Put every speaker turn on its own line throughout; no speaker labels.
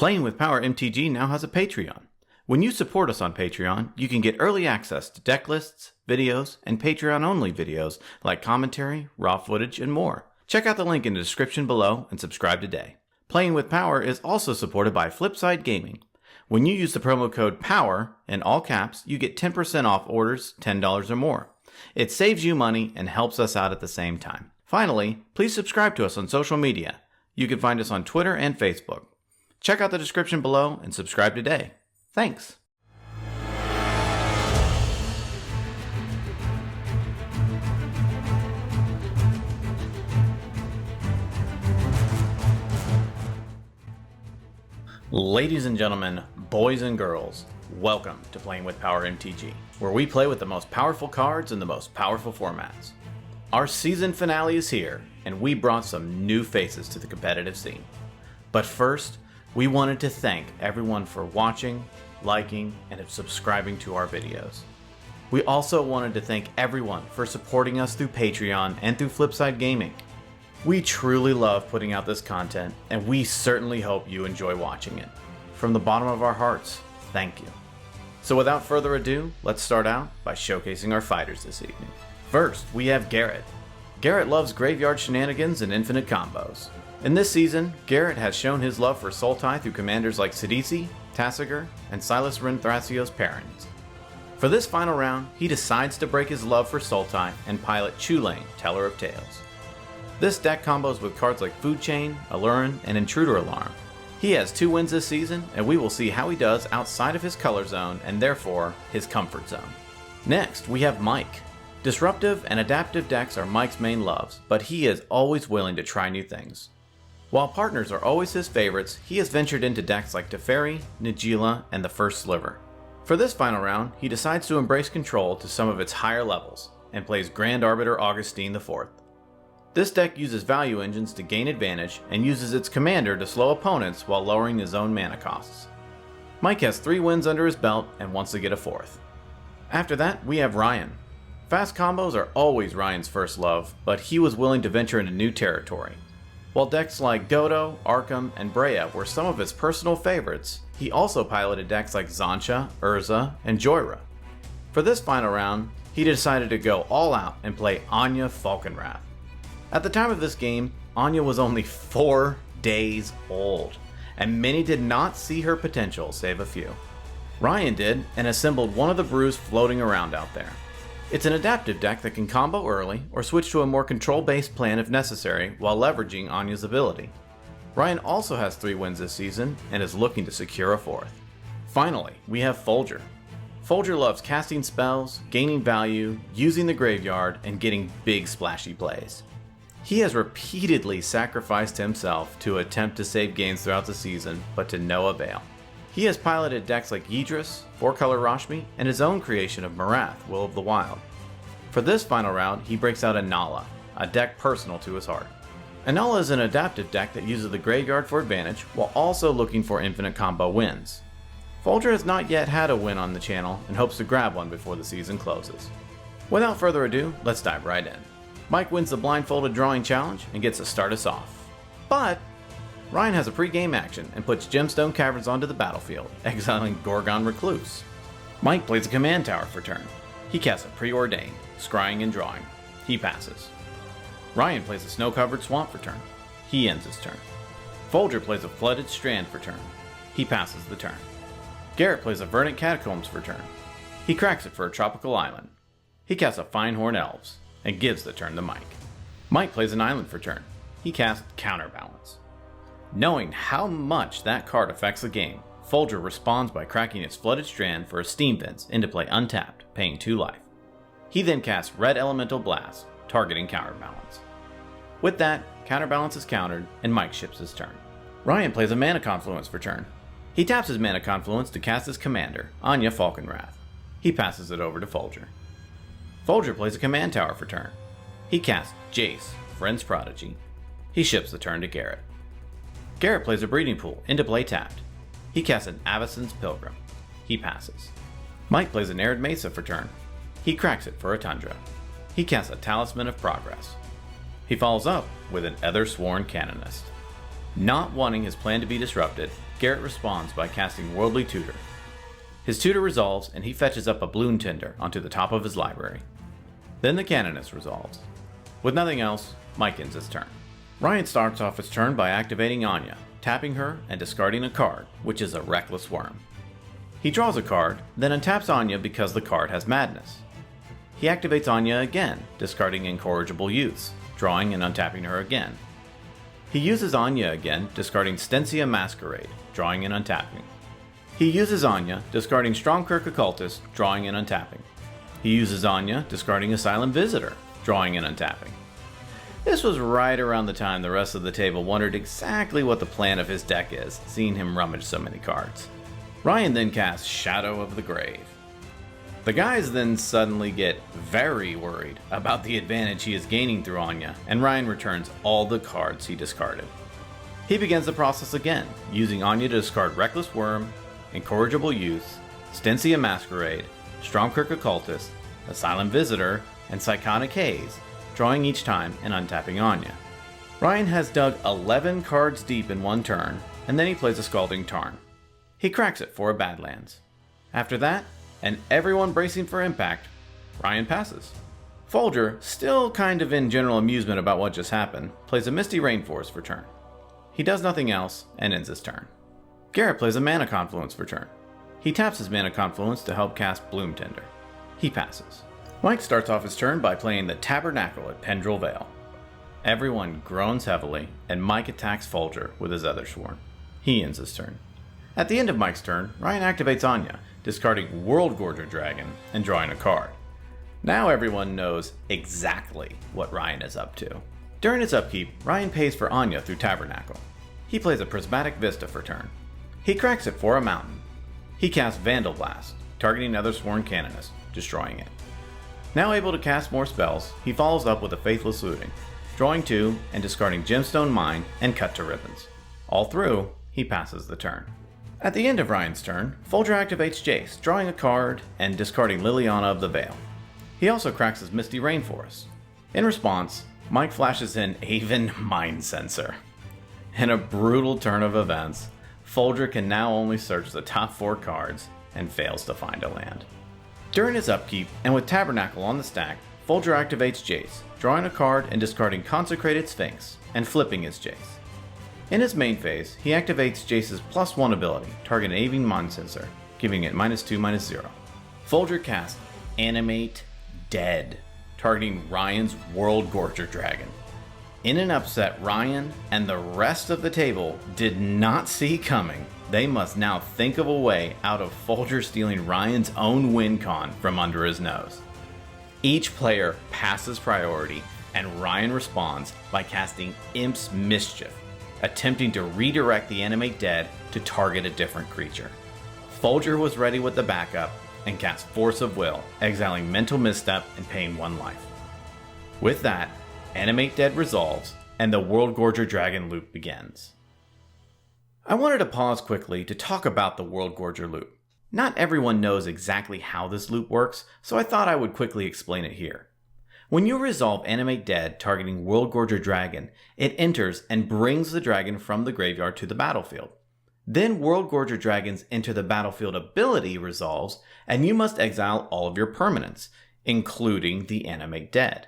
Playing with Power MTG now has a Patreon. When you support us on Patreon, you can get early access to deck lists, videos, and Patreon-only videos like commentary, raw footage, and more. Check out the link in the description below and subscribe today. Playing with Power is also supported by Flipside Gaming. When you use the promo code POWER, in all caps, you get 10% off orders $10 or more. It saves you money and helps us out at the same time. Finally, please subscribe to us on social media. You can find us on Twitter and Facebook. Check out the description below and subscribe today. Thanks. Ladies and gentlemen, boys and girls, welcome to Playing with Power MTG, where we play with the most powerful cards in the most powerful formats. Our season finale is here, and we brought some new faces to the competitive scene. But first, we wanted to thank everyone for watching, liking, and subscribing to our videos. We also wanted to thank everyone for supporting us through Patreon and through Flipside Gaming. We truly love putting out this content, and we certainly hope you enjoy watching it. From the bottom of our hearts, thank you. So without further ado, let's start out by showcasing our fighters this evening. First, we have Garrett. Garrett loves graveyard shenanigans and infinite combos. In this season, Garrett has shown his love for Sultai through commanders like Sidisi, Tasigur, and Silas Renthrasios Parents. For this final round, he decides to break his love for Sultai and pilot Chulane, Teller of Tales. This deck combos with cards like Food Chain, Allurin, and Intruder Alarm. He has 2 wins this season, and we will see how he does outside of his color zone and therefore his comfort zone. Next, we have Mike. Disruptive and adaptive decks are Mike's main loves, but he is always willing to try new things. While partners are always his favorites, he has ventured into decks like Teferi, Najeela, and the First Sliver. For this final round, he decides to embrace control to some of its higher levels, and plays Grand Arbiter Augustin IV. This deck uses value engines to gain advantage, and uses its commander to slow opponents while lowering his own mana costs. Mike has 3 wins under his belt, and wants to get a 4th. After that, we have Ryan. Fast combos are always Ryan's first love, but he was willing to venture into new territory. While decks like Godo, Arkham, and Brea were some of his personal favorites, he also piloted decks like Zansha, Urza, and Joyra. For this final round, he decided to go all out and play Anje Falkenrath. At the time of this game, Anja was only 4 days old, and many did not see her potential save a few. Ryan did, and assembled one of the brews floating around out there. It's an adaptive deck that can combo early, or switch to a more control-based plan if necessary, while leveraging Anya's ability. Ryan also has 3 wins this season, and is looking to secure a 4th. Finally, we have Folger. Folger loves casting spells, gaining value, using the graveyard, and getting big splashy plays. He has repeatedly sacrificed himself to attempt to save games throughout the season, but to no avail. He has piloted decks like Yidris, 4-color Rashmi, and his own creation of Marath, Will of the Wild. For this final round, he breaks out Inalla, a deck personal to his heart. Inalla is an adaptive deck that uses the graveyard for advantage, while also looking for infinite combo wins. Folger has not yet had a win on the channel, and hopes to grab one before the season closes. Without further ado, let's dive right in. Mike wins the blindfolded drawing challenge and gets to start us off. But Ryan has a pre-game action and puts Gemstone Caverns onto the battlefield, exiling Gorgon Recluse. Mike plays a command tower for turn. He casts a Preordained, scrying and drawing. He passes. Ryan plays a snow-covered swamp for turn. He ends his turn. Folger plays a flooded strand for turn. He passes the turn. Garrett plays a verdant catacombs for turn. He cracks it for a tropical island. He casts a Finehorn Elves, and gives the turn to Mike. Mike plays an island for turn. He casts Counterbalance. Knowing how much that card affects the game, Folger responds by cracking its Flooded Strand for a Steam Fence into play untapped, paying 2 life. He then casts Red Elemental Blast, targeting Counterbalance. With that, Counterbalance is countered, and Mike ships his turn. Ryan plays a Mana Confluence for turn. He taps his Mana Confluence to cast his commander, Anje Falkenrath. He passes it over to Folger. Folger plays a command tower for turn. He casts Jace, Friend's Prodigy. He ships the turn to Garrett. Garrett plays a Breeding Pool, into play tapped. He casts an Avacyn's Pilgrim. He passes. Mike plays an Arid Mesa for turn. He cracks it for a Tundra. He casts a Talisman of Progress. He follows up with an Ethersworn Canonist. Not wanting his plan to be disrupted, Garrett responds by casting Worldly Tutor. His tutor resolves and he fetches up a balloon tender onto the top of his library. Then the Canonist resolves. With nothing else, Mike ends his turn. Ryan starts off his turn by activating Anje, tapping her and discarding a card, which is a Reckless Worm. He draws a card, then untaps Anje because the card has Madness. He activates Anje again, discarding Incorrigible Youths, drawing and untapping her again. He uses Anje again, discarding Stensia Masquerade, drawing and untapping. He uses Anje, discarding Stromkirk Occultist, drawing and untapping. He uses Anje, discarding Asylum Visitor, drawing and untapping. This was right around the time the rest of the table wondered exactly what the plan of his deck is, seeing him rummage so many cards. Ryan then casts Shadow of the Grave. The guys then suddenly get very worried about the advantage he is gaining through Anje, and Ryan returns all the cards he discarded. He begins the process again, using Anje to discard Reckless Worm, Incorrigible Youth, Stensia Masquerade, Stromkirk Occultist, Asylum Visitor, and Psychotic Haze, drawing each time and untapping Anje. Ryan has dug 11 cards deep in one turn, and then he plays a Scalding Tarn. He cracks it for a Badlands. After that, and everyone bracing for impact, Ryan passes. Folger, still kind of in general amusement about what just happened, plays a Misty Rainforest for turn. He does nothing else and ends his turn. Garrett plays a Mana Confluence for turn. He taps his Mana Confluence to help cast Bloom Tender. He passes. Mike starts off his turn by playing the Tabernacle at Pendrell Vale. Everyone groans heavily, and Mike attacks Folger with his Other Sworn. He ends his turn. At the end of Mike's turn, Ryan activates Anje, discarding World Gorger Dragon and drawing a card. Now everyone knows exactly what Ryan is up to. During his upkeep, Ryan pays for Anje through Tabernacle. He plays a Prismatic Vista for turn. He cracks it for a Mountain. He casts Vandal Blast, targeting another Sworn Canonist, destroying it. Now able to cast more spells, he follows up with a Faithless Looting, drawing 2 and discarding Gemstone Mine and Cut to Ribbons. All through, he passes the turn. At the end of Ryan's turn, Folger activates Jace, drawing a card and discarding Liliana of the Vale. He also cracks his Misty Rainforest. In response, Mike flashes in Aven Mind Sensor. In a brutal turn of events, Folger can now only search the top 4 cards and fails to find a land. During his upkeep, and with Tabernacle on the stack, Folger activates Jace, drawing a card and discarding Consecrated Sphinx, and flipping his Jace. In his main phase, he activates Jace's +1 ability, targeting Aving Mind Sensor, giving it -2/-0. Folger casts Animate Dead, targeting Ryan's World Gorger Dragon. In an upset Ryan and the rest of the table did not see coming, they must now think of a way out of Folger stealing Ryan's own win con from under his nose. Each player passes priority, and Ryan responds by casting Imp's Mischief, attempting to redirect the Animate Dead to target a different creature. Folger was ready with the backup and cast Force of Will, exiling Mental Misstep and paying 1 life. With that, Animate Dead resolves, and the World Gorger Dragon loop begins. I wanted to pause quickly to talk about the World Gorger loop. Not everyone knows exactly how this loop works, so I thought I would quickly explain it here. When you resolve Animate Dead targeting World Gorger Dragon, it enters and brings the dragon from the graveyard to the battlefield. Then World Gorger Dragon's Enter the Battlefield ability resolves, and you must exile all of your permanents, including the Animate Dead.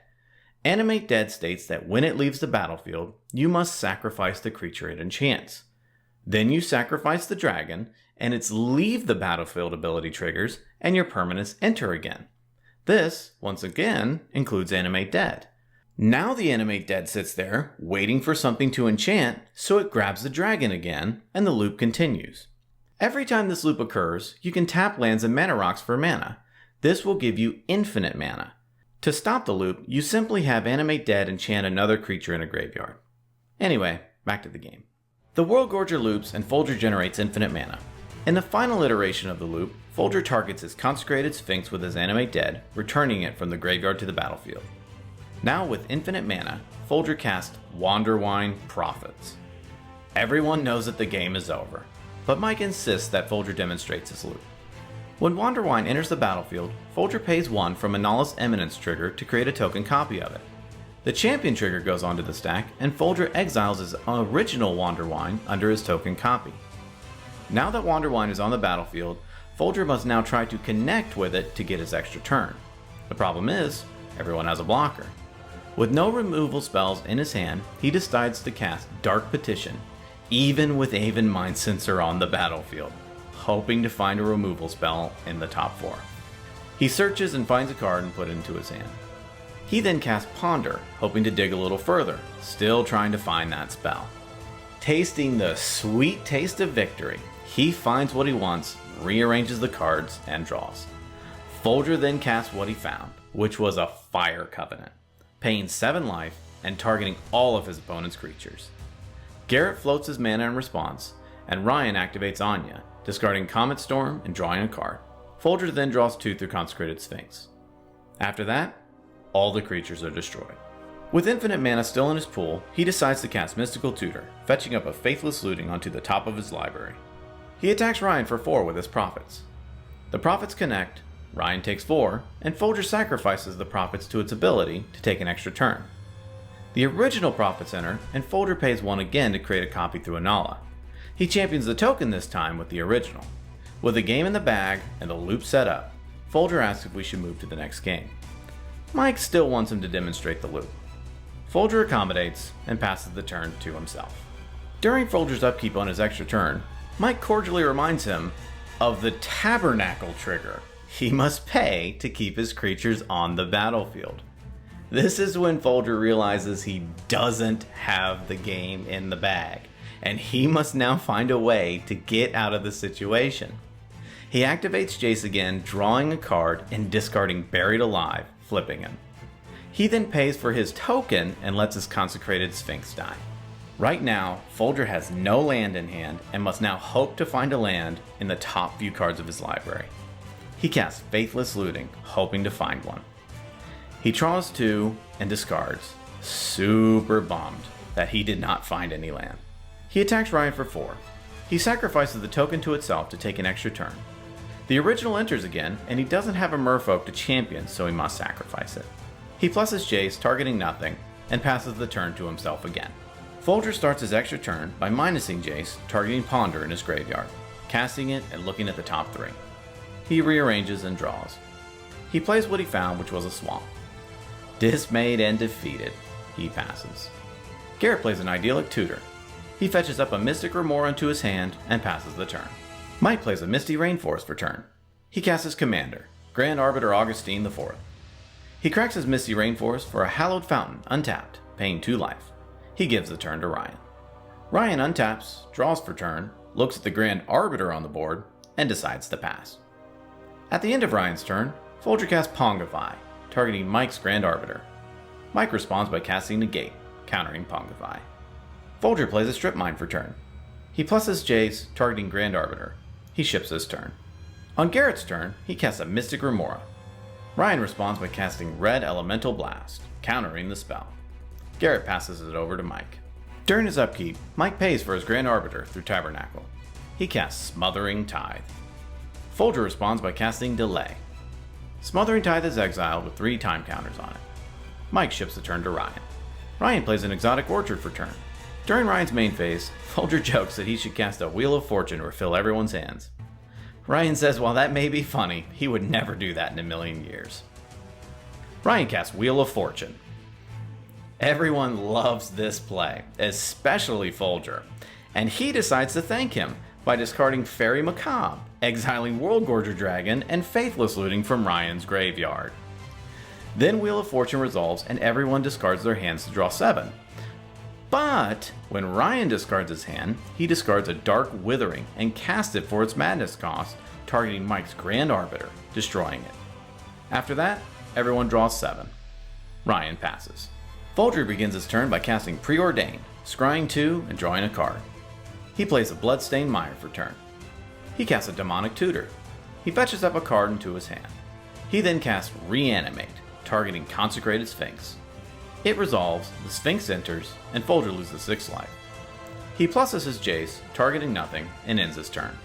Animate Dead states that when it leaves the battlefield, you must sacrifice the creature it enchants. Then you sacrifice the dragon, and its Leave the Battlefield ability triggers, and your permanents enter again. This, once again, includes Animate Dead. Now the Animate Dead sits there, waiting for something to enchant, so it grabs the dragon again, and the loop continues. Every time this loop occurs, you can tap lands and mana rocks for mana. This will give you infinite mana. To stop the loop, you simply have Animate Dead enchant another creature in a graveyard. Anyway, back to the game. The World Gorger loops and Folger generates infinite mana. In the final iteration of the loop, Folger targets his Consecrated Sphinx with his Animate Dead, returning it from the graveyard to the battlefield. Now with infinite mana, Folger casts Wanderwine Prophets. Everyone knows that the game is over, but Mike insists that Folger demonstrates his loop. When Wanderwine enters the battlefield, Folger pays 1 from Inalla's Eminence trigger to create a token copy of it. The champion trigger goes onto the stack, and Folger exiles his original Wanderwine under his token copy. Now that Wanderwine is on the battlefield, Folger must now try to connect with it to get his extra turn. The problem is, everyone has a blocker. With no removal spells in his hand, he decides to cast Dark Petition, even with Aven Mind Sensor on the battlefield, hoping to find a removal spell in the top 4. He searches and finds a card and puts it into his hand. He then casts Ponder, hoping to dig a little further, still trying to find that spell. Tasting the sweet taste of victory, he finds what he wants, rearranges the cards, and draws. Folger then casts what he found, which was a Fire Covenant, paying 7 life and targeting all of his opponent's creatures. Garrett floats his mana in response, and Ryan activates Anja, discarding Comet Storm and drawing a card. Folger then draws 2 through Consecrated Sphinx. After that, all the creatures are destroyed. With infinite mana still in his pool, he decides to cast Mystical Tutor, fetching up a Faithless Looting onto the top of his library. He attacks Ryan for 4 with his Prophets. The Prophets connect, Ryan takes 4, and Folger sacrifices the Prophets to its ability to take an extra turn. The original Prophets enter, and Folger pays 1 again to create a copy through Inalla. He champions the token this time with the original. With the game in the bag and the loop set up, Folger asks if we should move to the next game. Mike still wants him to demonstrate the loop. Folger accommodates and passes the turn to himself. During Folger's upkeep on his extra turn, Mike cordially reminds him of the Tabernacle trigger he must pay to keep his creatures on the battlefield. This is when Folger realizes he doesn't have the game in the bag, and he must now find a way to get out of the situation. He activates Jace again, drawing a card and discarding Buried Alive, flipping him. He then pays for his token and lets his Consecrated Sphinx die. Right now, Folger has no land in hand and must now hope to find a land in the top few cards of his library. He casts Faithless Looting, hoping to find one. He draws 2 and discards, super bummed that he did not find any land. He attacks Ryan for 4. He sacrifices the token to itself to take an extra turn. The original enters again, and he doesn't have a Merfolk to champion, so he must sacrifice it. He pluses Jace, targeting nothing, and passes the turn to himself again. Folger starts his extra turn by minusing Jace, targeting Ponder in his graveyard, casting it and looking at the top 3. He rearranges and draws. He plays what he found, which was a swamp. Dismayed and defeated, he passes. Garrett plays an Idyllic Tutor. He fetches up a Mystic Remora into his hand and passes the turn. Mike plays a Misty Rainforest for turn. He casts his commander, Grand Arbiter Augustin IV. He cracks his Misty Rainforest for a Hallowed Fountain, untapped, paying 2 life. He gives the turn to Ryan. Ryan untaps, draws for turn, looks at the Grand Arbiter on the board, and decides to pass. At the end of Ryan's turn, Folger casts Pongify, targeting Mike's Grand Arbiter. Mike responds by casting Negate, countering Pongify. Folger plays a Strip Mine for turn. He pluses Jace, targeting Grand Arbiter. He ships his turn. On Garrett's turn, he casts a Mystic Remora. Ryan responds by casting Red Elemental Blast, countering the spell. Garrett passes it over to Mike. During his upkeep, Mike pays for his Grand Arbiter through Tabernacle. He casts Smothering Tithe. Folger responds by casting Delay. Smothering Tithe is exiled with 3 time counters on it. Mike ships the turn to Ryan. Ryan plays an Exotic Orchard for turn. During Ryan's main phase, Folger jokes that he should cast a Wheel of Fortune to refill everyone's hands. Ryan says while that may be funny, he would never do that in a million years. Ryan casts Wheel of Fortune. Everyone loves this play, especially Folger, and he decides to thank him by discarding Fairy Macabre, exiling Worldgorger Dragon, and Faithless Looting from Ryan's graveyard. Then Wheel of Fortune resolves and everyone discards their hands to draw 7. But when Ryan discards his hand, he discards a Dark Withering and casts it for its madness cost, targeting Mike's Grand Arbiter, destroying it. After that, everyone draws 7. Ryan passes. Folger begins his turn by casting Preordain, scrying 2 and drawing a card. He plays a Bloodstained Mire for turn. He casts a Demonic Tutor. He fetches up a card into his hand. He then casts Reanimate, targeting Consecrated Sphinx. It resolves, the Sphinx enters, and Folger loses 6 life. He pluses his Jace, targeting nothing, and ends his turn.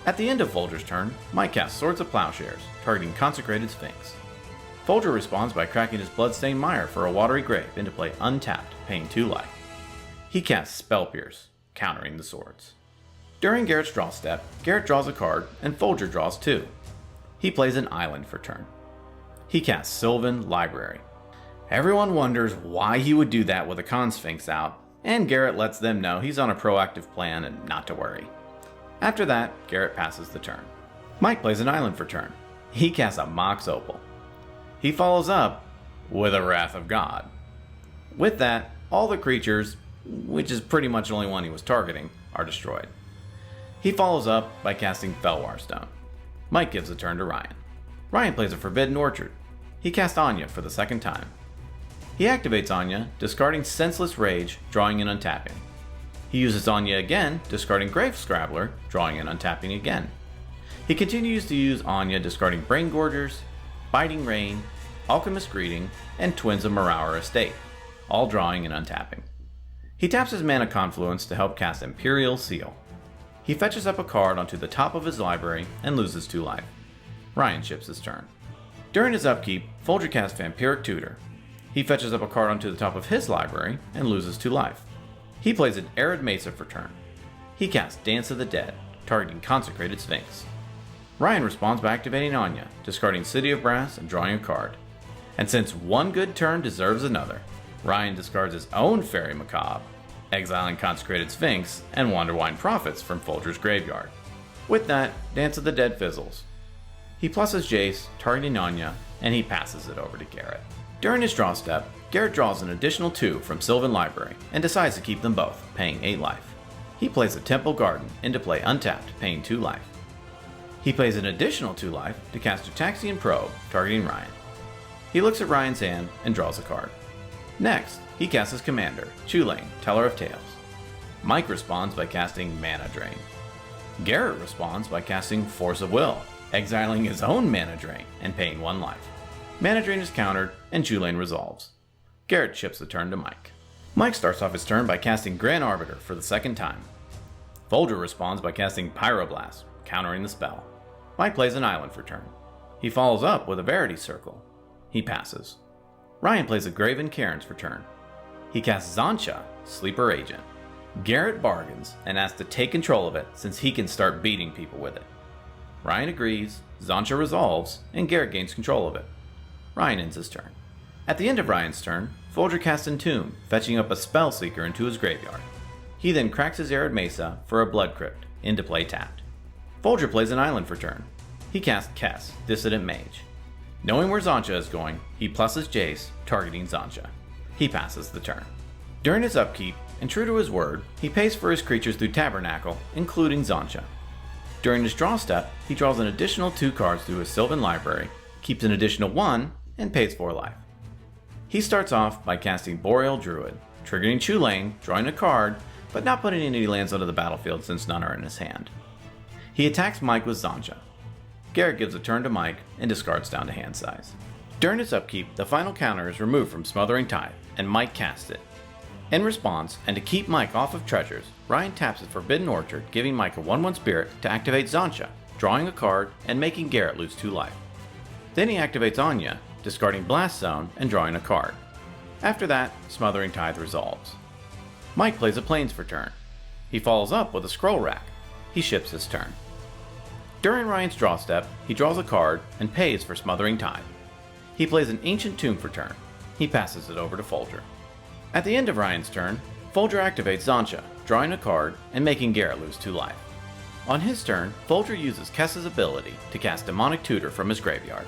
At the end of Folger's turn, Mike casts Swords of Plowshares, targeting Consecrated Sphinx. Folger responds by cracking his Bloodstained Mire for a Watery Grave into play untapped, paying 2 life. He casts Spell Pierce, countering the swords. During Garrett's draw step, Garrett draws a card and Folger draws 2. He plays an island for turn. He casts Sylvan Library. Everyone wonders why he would do that with a Consphinx out, and Garrett lets them know he's on a proactive plan and not to worry. After that, Garrett passes the turn. Mike plays an island for turn. He casts a Mox Opal. He follows up with a Wrath of God. With that, all the creatures, which is pretty much the only one he was targeting, are destroyed. He follows up by casting Felwar Stone. Mike gives the turn to Ryan. Ryan plays a Forbidden Orchard. He casts Anya for the second time. He activates Anya, discarding Senseless Rage, drawing and untapping. He uses Anya again, discarding Grave Scrabbler, drawing and untapping again. He continues to use Anya, discarding Brain Gorgers, Biting Rain, Alchemist Greeting, and Twins of Maraur Estate, all drawing and untapping. He taps his Mana Confluence to help cast Imperial Seal. He fetches up a card onto the top of his library and loses 2 life. Ryan ships his turn. During his upkeep, Folger casts Vampiric Tutor. He fetches up a card onto the top of his library and loses 2 life. He plays an Arid Mesa for turn. He casts Dance of the Dead, targeting Consecrated Sphinx. Ryan responds by activating Anya, discarding City of Brass and drawing a card. And since one good turn deserves another, Ryan discards his own Fairy Macabre, exiling Consecrated Sphinx and Wanderwine Prophets from Folger's graveyard. With that, Dance of the Dead fizzles. He pluses Jace, targeting Anya, and he passes it over to Garrett. During his draw step, Garrett draws an additional 2 from Sylvan Library and decides to keep them both, paying 8 life. He plays a Temple Garden into play untapped, paying 2 life. He plays an additional 2 life to cast Utaxian Probe, targeting Ryan. He looks at Ryan's hand and draws a card. Next, he casts his commander, Chulane, Teller of Tales. Mike responds by casting Mana Drain. Garrett responds by casting Force of Will, exiling his own Mana Drain and paying 1 life. Mana Drain is countered, and Chulane resolves. Garrett ships the turn to Mike. Mike starts off his turn by casting Grand Arbiter for the second time. Folger responds by casting Pyroblast, countering the spell. Mike plays an island for turn. He follows up with a Verity Circle. He passes. Ryan plays a Graven Cairns for turn. He casts Zancha, Sleeper Agent. Garrett bargains and asks to take control of it since he can start beating people with it. Ryan agrees, Zancha resolves, and Garrett gains control of it. Ryan ends his turn. At the end of Ryan's turn, Folger casts Entomb, fetching up a Spellseeker into his graveyard. He then cracks his Arid Mesa for a Blood Crypt, into play tapped. Folger plays an island for turn. He casts Kess, Dissident Mage. Knowing where Zancha is going, he pluses Jace, targeting Zancha. He passes the turn. During his upkeep, and true to his word, he pays for his creatures through Tabernacle, including Zancha. During his draw step, he draws an additional 2 cards through his Sylvan Library, keeps an additional 1, and pays 4 life. He starts off by casting Boreal Druid, triggering Chulane, drawing a card, but not putting any lands onto the battlefield since none are in his hand. He attacks Mike with Zancha. Garrett gives a turn to Mike and discards down to hand size. During his upkeep, the final counter is removed from Smothering Tithe, and Mike casts it. In response, and to keep Mike off of treasures, Ryan taps his Forbidden Orchard, giving Mike a 1/1 spirit to activate Zancha, drawing a card and making Garrett lose 2 life. Then he activates Anya, discarding Blast Zone and drawing a card. After that, Smothering Tithe resolves. Mike plays a Plains for turn. He follows up with a Scroll Rack. He ships his turn. During Ryan's draw step, he draws a card and pays for Smothering Tithe. He plays an Ancient Tomb for turn. He passes it over to Folger. At the end of Ryan's turn, Folger activates Zancha, drawing a card and making Garrett lose 2 life. On his turn, Folger uses Kess's ability to cast Demonic Tutor from his graveyard.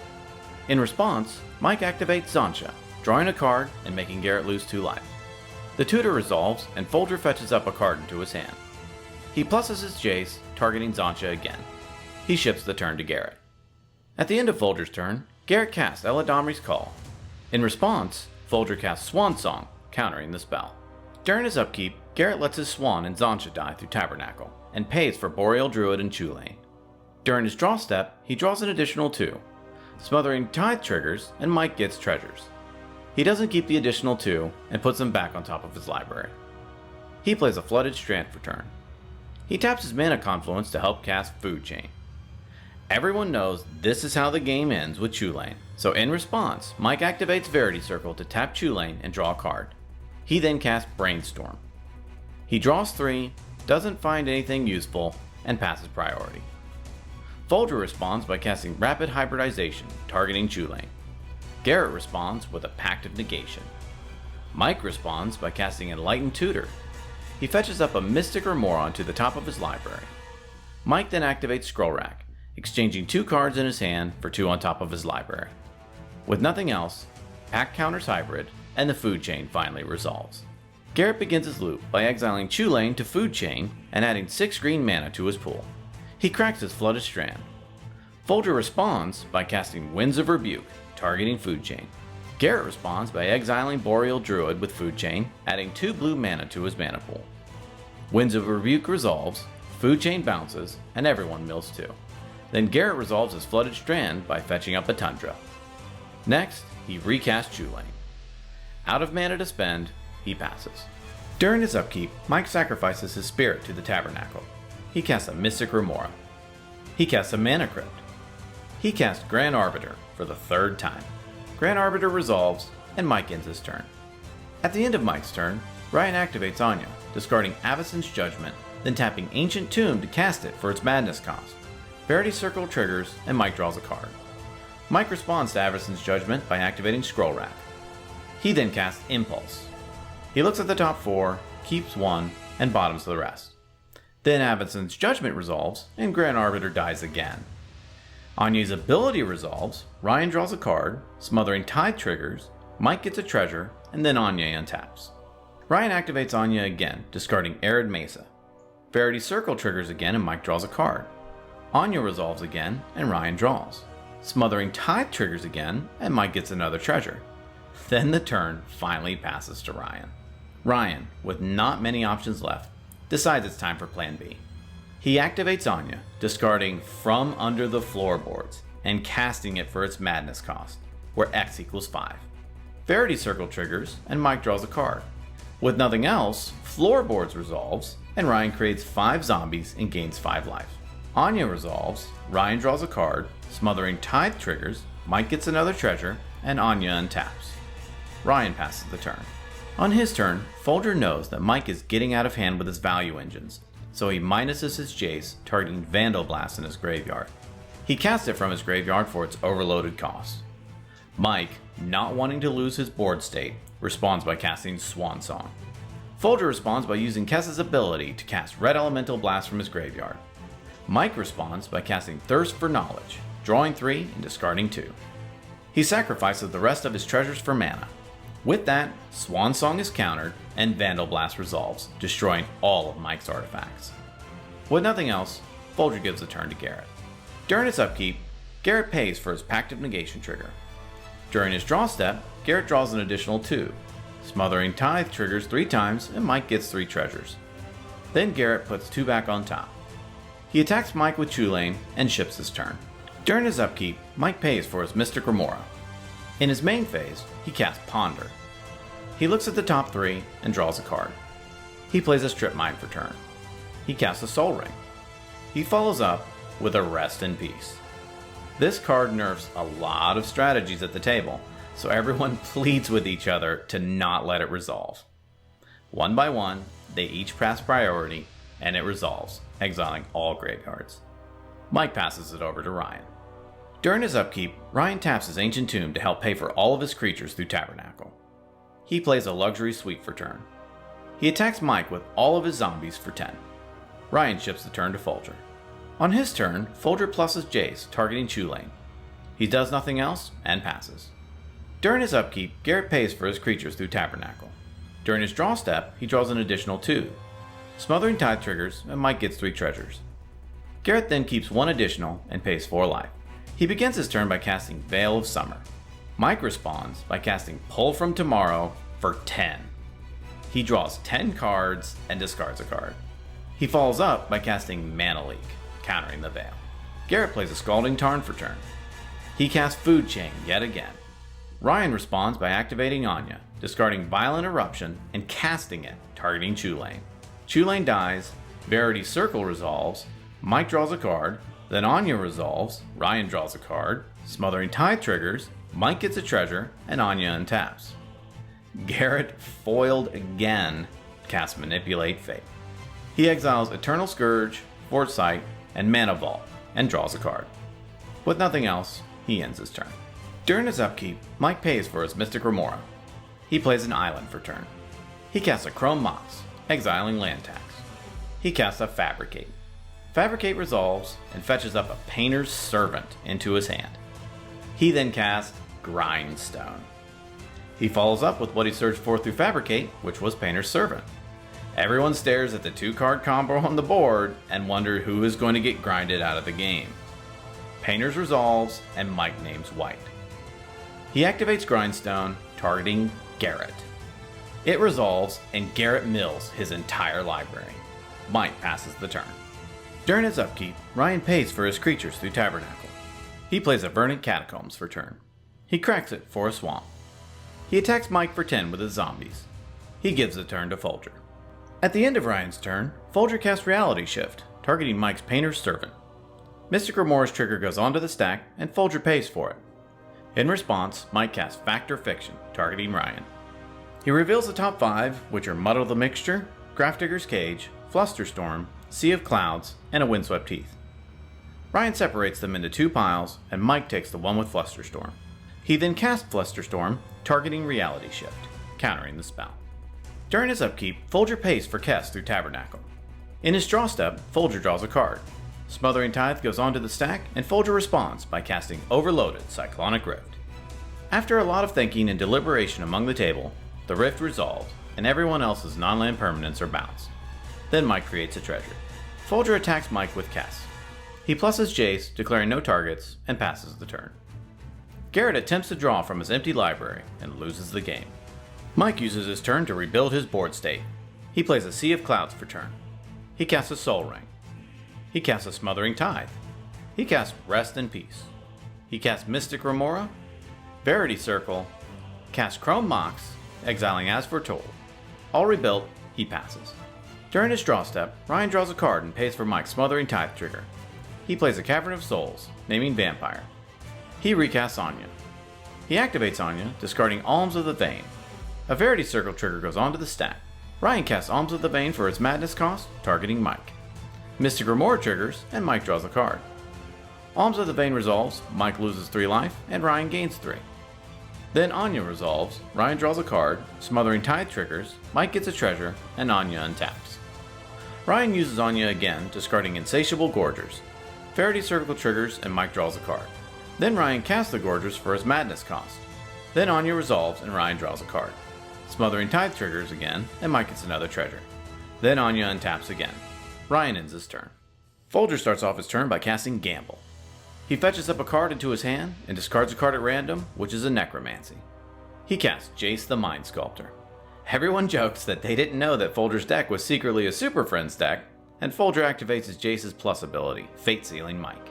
In response, Mike activates Zancha, drawing a card and making Garrett lose 2 life. The tutor resolves and Folger fetches up a card into his hand. He pluses his Jace, targeting Zancha again. He ships the turn to Garrett. At the end of Folger's turn, Garrett casts Eladamri's Call. In response, Folger casts Swan Song, countering the spell. During his upkeep, Garrett lets his Swan and Zancha die through Tabernacle, and pays for Boreal Druid and Chulane. During his draw step, he draws an additional 2. Smothering Tithe triggers, and Mike gets treasures. He doesn't keep the additional 2, and puts them back on top of his library. He plays a Flooded Strand for turn. He taps his Mana Confluence to help cast Food Chain. Everyone knows this is how the game ends with Chulane, so in response, Mike activates Verity Circle to tap Chulane and draw a card. He then casts Brainstorm. He draws 3, doesn't find anything useful, and passes priority. Folger responds by casting Rapid Hybridization, targeting Chulane. Garrett responds with a Pact of Negation. Mike responds by casting Enlightened Tutor. He fetches up a Mystic Remora onto the top of his library. Mike then activates Scroll Rack, exchanging 2 cards in his hand for 2 on top of his library. With nothing else, Pact counters Hybrid, and the food chain finally resolves. Garrett begins his loop by exiling Chulane to Food Chain and adding 6 green mana to his pool. He cracks his Flooded Strand. Folger responds by casting Winds of Rebuke, targeting Food Chain. Garrett responds by exiling Boreal Druid with Food Chain, adding 2 blue mana to his mana pool. Winds of Rebuke resolves, Food Chain bounces, and everyone mills 2. Then Garrett resolves his Flooded Strand by fetching up a Tundra. Next, he recasts Chulane. Out of mana to spend, he passes. During his upkeep, Mike sacrifices his spirit to the Tabernacle. He casts a Mystic Remora. He casts a Mana Crypt. He casts Grand Arbiter for the 3rd time. Grand Arbiter resolves, and Mike ends his turn. At the end of Mike's turn, Ryan activates Anja, discarding Avacyn's Judgment, then tapping Ancient Tomb to cast it for its madness cost. Verity Circle triggers, and Mike draws a card. Mike responds to Avacyn's Judgment by activating Scroll Rack. He then casts Impulse. He looks at the top 4, keeps 1, and bottoms the rest. Then Avacyn's Judgment resolves, and Grand Arbiter dies again. Anya's ability resolves, Ryan draws a card, Smothering Tithe triggers, Mike gets a treasure, and then Anya untaps. Ryan activates Anya again, discarding Arid Mesa. Verity Circle triggers again, and Mike draws a card. Anya resolves again, and Ryan draws. Smothering Tithe triggers again, and Mike gets another treasure. Then the turn finally passes to Ryan. Ryan, with not many options left, decides it's time for Plan B. He activates Anya, discarding From Under the Floorboards, and casting it for its madness cost, where X equals 5. Verity Circle triggers, and Mike draws a card. With nothing else, Floorboards resolves, and Ryan creates 5 zombies and gains 5 life. Anya resolves, Ryan draws a card, Smothering Tithe triggers, Mike gets another treasure, and Anya untaps. Ryan passes the turn. On his turn, Folger knows that Mike is getting out of hand with his value engines, so he minuses his Jace, targeting Vandal Blast in his graveyard. He casts it from his graveyard for its overloaded cost. Mike, not wanting to lose his board state, responds by casting Swan Song. Folger responds by using Kessa's ability to cast Red Elemental Blast from his graveyard. Mike responds by casting Thirst for Knowledge, drawing 3 and discarding 2. He sacrifices the rest of his treasures for mana. With that, Swan Song is countered, and Vandal Blast resolves, destroying all of Mike's artifacts. With nothing else, Folger gives the turn to Garrett. During his upkeep, Garrett pays for his Pact of Negation trigger. During his draw step, Garrett draws an additional 2. Smothering Tithe triggers 3 times, and Mike gets 3 treasures. Then Garrett puts 2 back on top. He attacks Mike with Chulane and ships his turn. During his upkeep, Mike pays for his Mystic Remora. In his main phase, he casts Ponder. He looks at the top 3 and draws a card. He plays a Strip Mine for turn. He casts a Soul Ring. He follows up with a Rest in Peace. This card nerfs a lot of strategies at the table, so everyone pleads with each other to not let it resolve. One by one, they each pass priority, and it resolves, exiling all graveyards. Mike passes it over to Ryan. During his upkeep, Ryan taps his Ancient Tomb to help pay for all of his creatures through Tabernacle. He plays a Luxury Suite for turn. He attacks Mike with all of his zombies for 10. Ryan ships the turn to Folger. On his turn, Folger pluses Jace, targeting Chulane. He does nothing else and passes. During his upkeep, Garrett pays for his creatures through Tabernacle. During his draw step, he draws an additional 2. Smothering Tithe triggers, and Mike gets 3 treasures. Garrett then keeps 1 additional and pays 4 life. He begins his turn by casting Veil of Summer. Mike responds by casting Pull from Tomorrow for 10. He draws 10 cards and discards a card. He follows up by casting Mana Leak, countering the Veil. Garrett plays a Scalding Tarn for turn. He casts Food Chain yet again. Ryan responds by activating Anya, discarding Violent Eruption and casting it, targeting Chulane. Chulane dies, Verity Circle resolves, Mike draws a card, Then Anje resolves, Ryan draws a card, Smothering Tithe triggers, Mike gets a treasure, and Anje untaps. Garrett, foiled again, casts Manipulate Fate. He exiles Eternal Scourge, Foresight, and Mana Vault, and draws a card. With nothing else, he ends his turn. During his upkeep, Mike pays for his Mystic Remora. He plays an island for turn. He casts a Chrome Mox, exiling land tax. He casts a Fabricate. Fabricate resolves and fetches up a Painter's Servant into his hand. He then casts Grindstone. He follows up with what he searched for through Fabricate, which was Painter's Servant. Everyone stares at the 2-card combo on the board and wonder who is going to get grinded out of the game. Painter's resolves and Mike names white. He activates Grindstone, targeting Garrett. It resolves and Garrett mills his entire library. Mike passes the turn. During his upkeep, Ryan pays for his creatures through Tabernacle. He plays a Verdant Catacombs for turn. He cracks it for a swamp. He attacks Mike for 10 with his zombies. He gives the turn to Folger. At the end of Ryan's turn, Folger casts Reality Shift, targeting Mike's Painter's Servant. Mystic Remora's trigger goes onto the stack, and Folger pays for it. In response, Mike casts Fact or Fiction, targeting Ryan. He reveals the top 5, which are Muddle the Mixture, Grafdigger's Cage, Flusterstorm, Sea of Clouds, and a Windswept Heath. Ryan separates them into 2 piles, and Mike takes the one with Flusterstorm. He then casts Flusterstorm, targeting Reality Shift, countering the spell. During his upkeep, Folger pays for Kess through Tabernacle. In his draw step, Folger draws a card. Smothering Tithe goes onto the stack, and Folger responds by casting Overloaded Cyclonic Rift. After a lot of thinking and deliberation among the table, the Rift resolves, and everyone else's non-land permanents are bounced. Then Mike creates a treasure. Folger attacks Mike with Kess. He pluses Jace, declaring no targets, and passes the turn. Garrett attempts to draw from his empty library and loses the game. Mike uses his turn to rebuild his board state. He plays a Sea of Clouds for turn. He casts a Soul Ring. He casts a Smothering Tithe. He casts Rest in Peace. He casts Mystic Remora, Verity Circle, casts Chrome Mox, exiling As Foretold. All rebuilt, he passes. During his draw step, Ryan draws a card and pays for Mike's Smothering Tithe trigger. He plays a Cavern of Souls, naming Vampire. He recasts Anje. He activates Anje, discarding Alms of the Vein. A Verity Circle trigger goes onto the stack. Ryan casts Alms of the Vein for its madness cost, targeting Mike. Mystic Remora triggers, and Mike draws a card. Alms of the Vein resolves, Mike loses 3 life, and Ryan gains 3. Then Anje resolves, Ryan draws a card, Smothering Tithe triggers, Mike gets a treasure, and Anje untaps. Ryan uses Anje again, discarding Insatiable Gorgers. Verity Circle triggers, and Mike draws a card. Then Ryan casts the Gorgers for his madness cost. Then Anje resolves, and Ryan draws a card. Smothering Tithe triggers again, and Mike gets another treasure. Then Anje untaps again. Ryan ends his turn. Folger starts off his turn by casting Gamble. He fetches up a card into his hand and discards a card at random, which is a Necromancy. He casts Jace the Mind Sculptor. Everyone jokes that they didn't know that Folger's deck was secretly a Super Friends deck, and Folger activates his Jace's Plus ability, Fate Sealing Mike.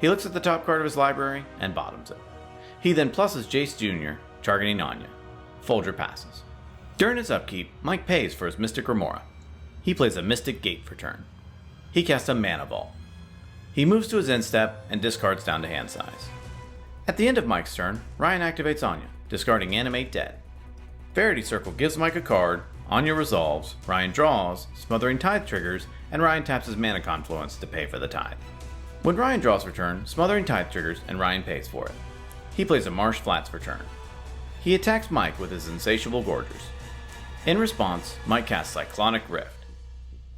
He looks at the top card of his library and bottoms it. He then pluses Jace Jr., targeting Anje. Folger passes. During his upkeep, Mike pays for his Mystic Remora. He plays a Mystic Gate for turn. He casts a Mana Vault. He moves to his end step and discards down to hand size. At the end of Mike's turn, Ryan activates Anje, discarding Animate Dead. Verity Circle gives Mike a card, Anje resolves, Ryan draws, Smothering Tithe triggers, and Ryan taps his Mana Confluence to pay for the tithe. When Ryan draws for turn, Smothering Tithe triggers and Ryan pays for it. He plays a Marsh Flats for turn. He attacks Mike with his Insatiable Gorgers. In response, Mike casts Cyclonic Rift.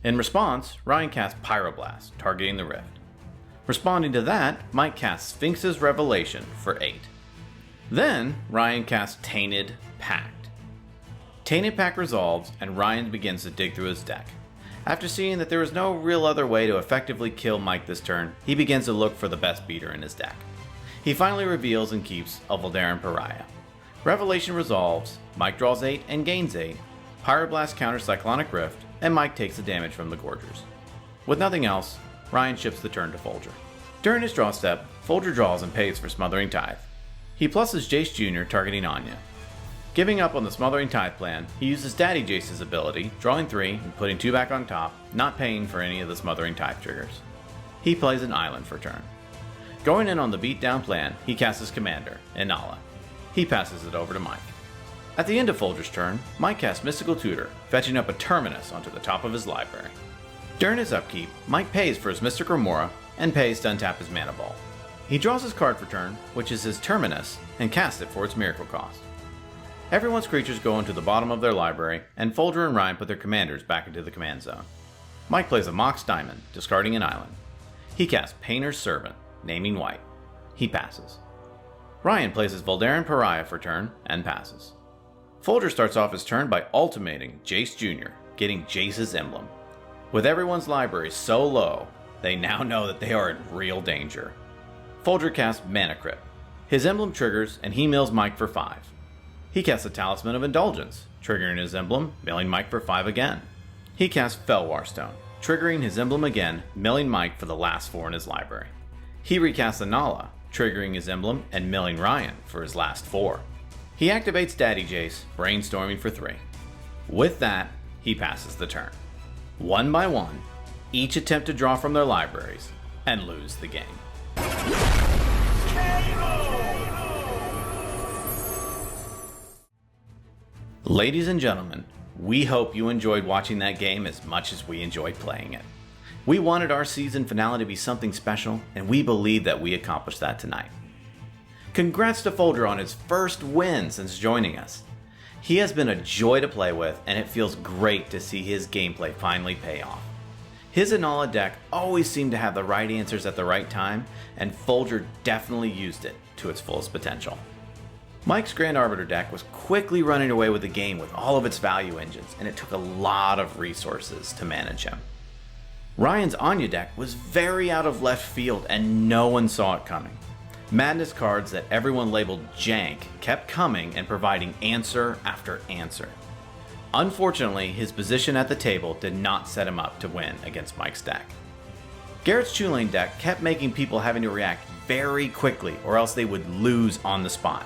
In response, Ryan casts Pyroblast, targeting the Rift. Responding to that, Mike casts Sphinx's Revelation for 8. Then, Ryan casts Tainted Pact. Tainted Pact resolves, and Ryan begins to dig through his deck. After seeing that there is no real other way to effectively kill Mike this turn, he begins to look for the best beater in his deck. He finally reveals and keeps a Voldaren Pariah. Revelation resolves, Mike draws 8 and gains 8, Pyroblast counters Cyclonic Rift, and Mike takes the damage from the Gorgers. With nothing else, Ryan ships the turn to Folger. During his draw step, Folger draws and pays for Smothering Tithe. He pluses Jace Jr., targeting Anje. Giving up on the Smothering Tithe plan, he uses Daddy Jace's ability, drawing 3 and putting 2 back on top, not paying for any of the Smothering Tithe triggers. He plays an island for turn. Going in on the beatdown plan, he casts his commander, Inalla. He passes it over to Mike. At the end of Folger's turn, Mike casts Mystical Tutor, fetching up a Terminus onto the top of his library. During his upkeep, Mike pays for his Mystic Remora and pays to untap his Mana Ball. He draws his card for turn, which is his Terminus, and casts it for its Miracle cost. Everyone's creatures go into the bottom of their library, and Folger and Ryan put their commanders back into the command zone. Mike plays a Mox Diamond, discarding an island. He casts Painter's Servant, naming white. He passes. Ryan plays his Voldaren Pariah for turn, and passes. Folger starts off his turn by ultimating Jace Jr., getting Jace's emblem. With everyone's library so low, they now know that they are in real danger. Folger casts Mana Crypt. His emblem triggers, and he mills Mike for 5. He casts a Talisman of Indulgence, triggering his emblem, milling Mike for 5 again. He casts Felwar Stone, triggering his emblem again, milling Mike for the last 4 in his library. He recasts Inalla, triggering his emblem and milling Ryan for his last 4. He activates Daddy Jace, brainstorming for 3. With that, he passes the turn. One by one, each attempt to draw from their libraries and lose the game. Ladies and gentlemen, we hope you enjoyed watching that game as much as we enjoyed playing it. We wanted our season finale to be something special, and we believe that we accomplished that tonight. Congrats to Folger on his first win since joining us. He has been a joy to play with, and it feels great to see his gameplay finally pay off. His Inalla deck always seemed to have the right answers at the right time, and Folger definitely used it to its fullest potential. Mike's Grand Arbiter deck was quickly running away with the game with all of its value engines, and it took a lot of resources to manage him. Ryan's Anje deck was very out of left field, and no one saw it coming. Madness cards that everyone labeled jank kept coming and providing answer after answer. Unfortunately, his position at the table did not set him up to win against Mike's deck. Garrett's Chulane deck kept making people having to react very quickly, or else they would lose on the spot.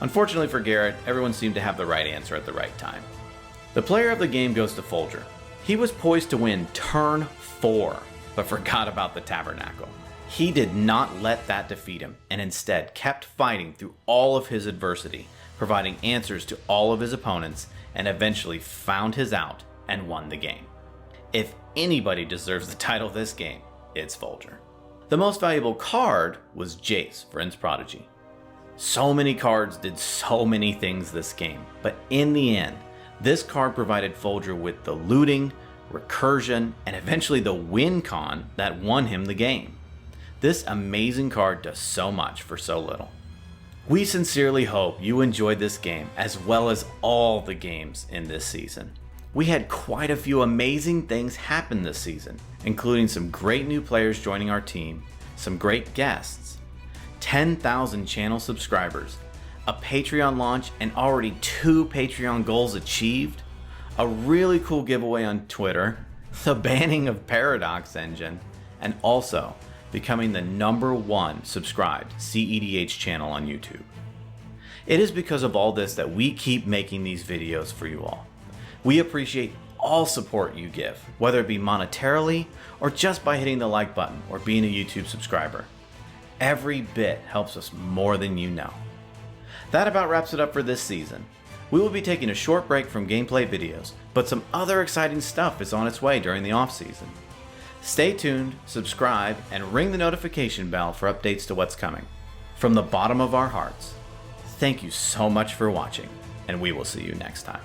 Unfortunately for Garrett, everyone seemed to have the right answer at the right time. The player of the game goes to Folger. He was poised to win turn 4, but forgot about the Tabernacle. He did not let that defeat him, and instead kept fighting through all of his adversity, providing answers to all of his opponents, and eventually found his out and won the game. If anybody deserves the title of this game, it's Folger. The most valuable card was Jace, Vryn's Prodigy. So many cards did so many things this game, but in the end, this card provided Folger with the looting, recursion, and eventually the win con that won him the game. This amazing card does so much for so little. We sincerely hope you enjoyed this game as well as all the games in this season. We had quite a few amazing things happen this season, including some great new players joining our team, some great guests, 10,000 channel subscribers, a Patreon launch and already 2 Patreon goals achieved, a really cool giveaway on Twitter, the banning of Paradox Engine, and also becoming the #1 subscribed CEDH channel on YouTube. It is because of all this that we keep making these videos for you all. We appreciate all support you give, whether it be monetarily or just by hitting the like button or being a YouTube subscriber. Every bit helps us more than you know. That about wraps it up for this season. We will be taking a short break from gameplay videos, but some other exciting stuff is on its way during the off season. Stay tuned, subscribe, and ring the notification bell for updates to what's coming. From the bottom of our hearts, thank you so much for watching, and we will see you next time.